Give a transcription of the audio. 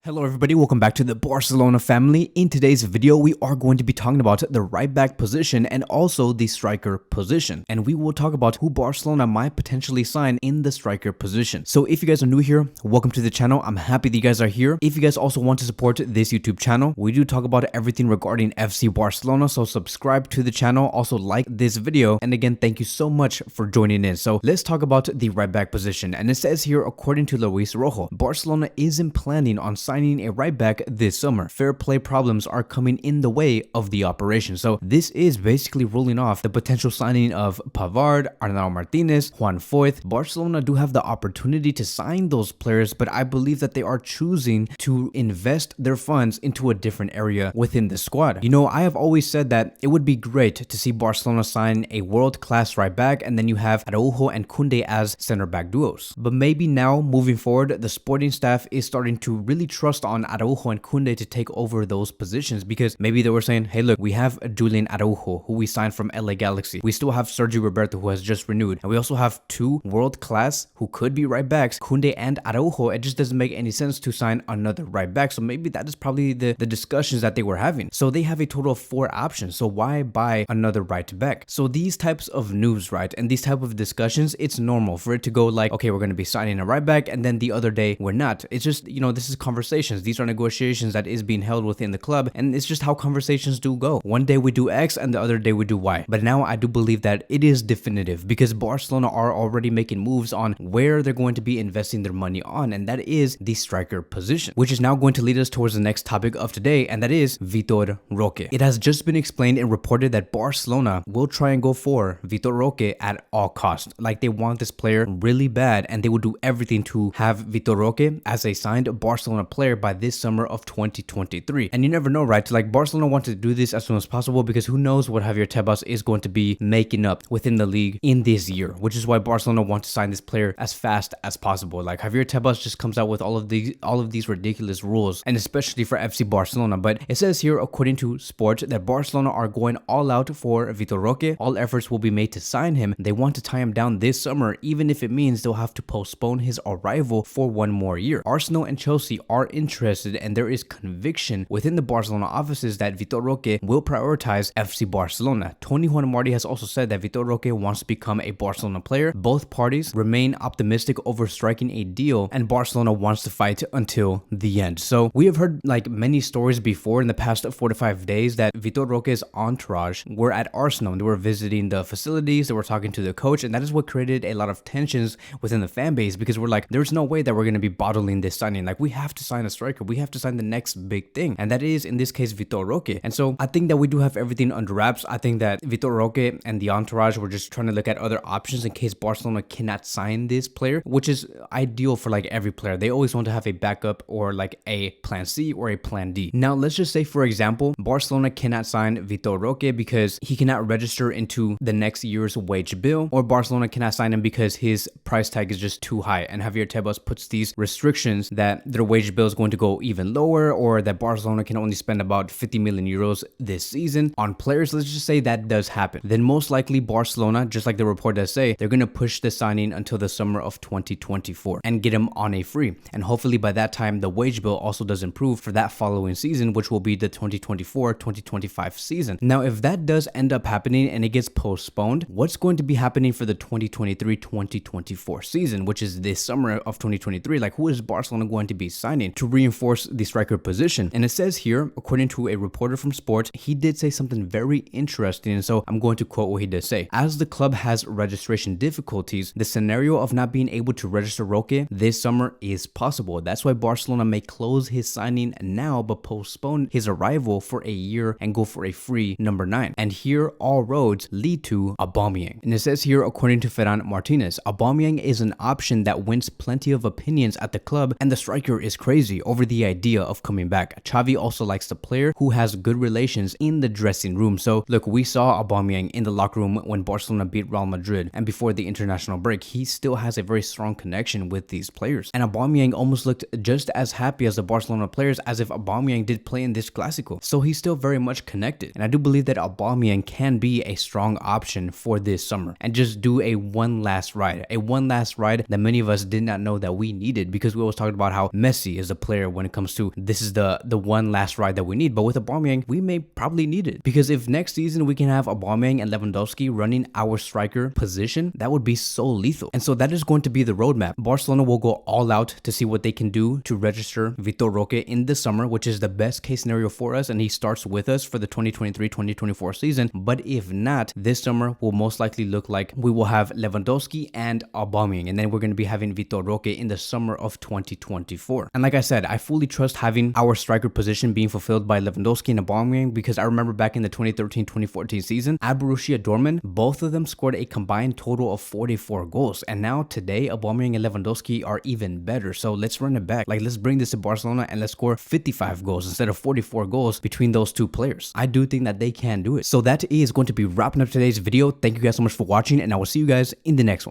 Hello everybody, welcome back to the Barcelona family. In today's video, we are going to be talking about the right back position and also the striker position. And we will talk about who Barcelona might potentially sign in the striker position. So if you guys are new here, welcome to the channel. I'm happy that you guys are here. If you guys also want to support this YouTube channel, we do talk about everything regarding FC Barcelona. So subscribe to the channel, also like this video. And again, thank you so much for joining in. So let's talk about the right back position. And it says here, according to Vitor Roque, Barcelona isn't planning on signing a right back this summer. Fair play problems are coming in the way of the operation. So this is basically ruling off the potential signing of Pavard, Arnau Martinez, Juan Foyth. Barcelona do have the opportunity to sign those players, but I believe that they are choosing to invest their funds into a different area within the squad. You know, I have always said that it would be great to see Barcelona sign a world-class right back, and then you have Araujo and Koundé as center back duos. But maybe now, moving forward, the sporting staff is starting to really trust on Araujo and Koundé to take over those positions, because maybe they were saying, hey look, we have Julian Araujo, who we signed from LA Galaxy. We still have Sergio Roberto, who has just renewed, and we also have two world-class who could be right backs, Koundé and Araujo. It just doesn't make any sense to sign another right back. So maybe that is probably the discussions that they were having. So they have a total of 4 options, so why buy another right back? So these types of news, right, and these type of discussions, it's normal for it to go like, okay, we're going to be signing a right back, and then the other day we're not. It's just, you know, this is conversations. These are negotiations that is being held within the club, and it's just how conversations do go. One day we do X and the other day we do Y. But now I do believe that it is definitive, because Barcelona are already making moves on where they're going to be investing their money on, and that is the striker position, which is now going to lead us towards the next topic of today, and that is Vitor Roque. It has just been explained and reported that Barcelona will try and go for Vitor Roque at all costs. Like, they want this player really bad, and they will do everything to have Vitor Roque as a signed Barcelona player by this summer of 2023. And you never know, right? Like, Barcelona want to do this as soon as possible, because who knows what Javier Tebas is going to be making up within the league in this year, which is why Barcelona wants to sign this player as fast as possible. Like, Javier Tebas just comes out with all of these ridiculous rules, and especially for FC Barcelona. But it says here, according to Sport, that Barcelona are going all out for Vitor Roque. All efforts will be made to sign him. They want to tie him down this summer, even if it means they'll have to postpone his arrival for 1 more year. Arsenal and Chelsea are interested, and there is conviction within the Barcelona offices that Vitor Roque will prioritize FC Barcelona. Tony Juan Martí has also said that Vitor Roque wants to become a Barcelona player. Both parties remain optimistic over striking a deal, and Barcelona wants to fight until the end. So we have heard like many stories before in the past 4 to 5 days that Vitor Roque's entourage were at Arsenal. They were visiting the facilities, they were talking to the coach, and that is what created a lot of tensions within the fan base, because we're like, there's no way that we're going to be bottling this signing. Like, we have to sign a striker, we have to sign the next big thing, and that is in this case Vitor Roque. And so I think that we do have everything under wraps. I think that Vitor Roque and the entourage were just trying to look at other options in case Barcelona cannot sign this player, which is ideal for like every player. They always want to have a backup or like a plan C or a plan D. Now let's just say, for example, Barcelona cannot sign Vitor Roque because he cannot register into the next year's wage bill, or Barcelona cannot sign him because his price tag is just too high, and Javier Tebas puts these restrictions that their wage bill is going to go even lower, or that Barcelona can only spend about 50 million euros this season on players. Let's just say that does happen. Then most likely Barcelona, just like the report does say, they're going to push the signing until the summer of 2024 and get him on a free. And hopefully by that time, the wage bill also does improve for that following season, which will be the 2024-2025 season. Now, if that does end up happening and it gets postponed, what's going to be happening for the 2023-2024 season, which is this summer of 2023? Like, who is Barcelona going to be signing to reinforce the striker position? And it says here, according to a reporter from Sport, he did say something very interesting, and so I'm going to quote what he did say. As the club has registration difficulties, the scenario of not being able to register Roque this summer is possible. That's why Barcelona may close his signing now but postpone his arrival for a year and go for a free number 9. And here all roads lead to Aubameyang. And it says here, according to Ferran Martinez, Aubameyang is an option that wins plenty of opinions at the club, and the striker is crazy over the idea of coming back. Xavi also likes the player who has good relations in the dressing room. So look, we saw Aubameyang in the locker room when Barcelona beat Real Madrid, and before the international break, he still has a very strong connection with these players. And Aubameyang almost looked just as happy as the Barcelona players as if Aubameyang did play in this Clásico. So he's still very much connected. And I do believe that Aubameyang can be a strong option for this summer and just do a one last ride that many of us did not know that we needed, because we always talked about how Messi is as a player when it comes to this is the one last ride that we need. But with Aubameyang, we may probably need it, because if next season we can have Aubameyang and Lewandowski running our striker position, that would be so lethal. And so that is going to be the roadmap. Barcelona will go all out to see what they can do to register Vitor Roque in the summer, which is the best case scenario for us, and he starts with us for the 2023-2024 season. But if not, this summer will most likely look like we will have Lewandowski and Aubameyang, and then we're going to be having Vitor Roque in the summer of 2024. And like I said, I fully trust having our striker position being fulfilled by Lewandowski and Aubameyang, because I remember back in the 2013-2014 season at Borussia Dortmund, both of them scored a combined total of 44 goals, and now today Aubameyang and Lewandowski are even better. So let's run it back. Like, let's bring this to Barcelona and let's score 55 goals instead of 44 goals between those two players. I do think that they can do it. So that is going to be wrapping up today's video. Thank you guys so much for watching, and I will see you guys in the next one.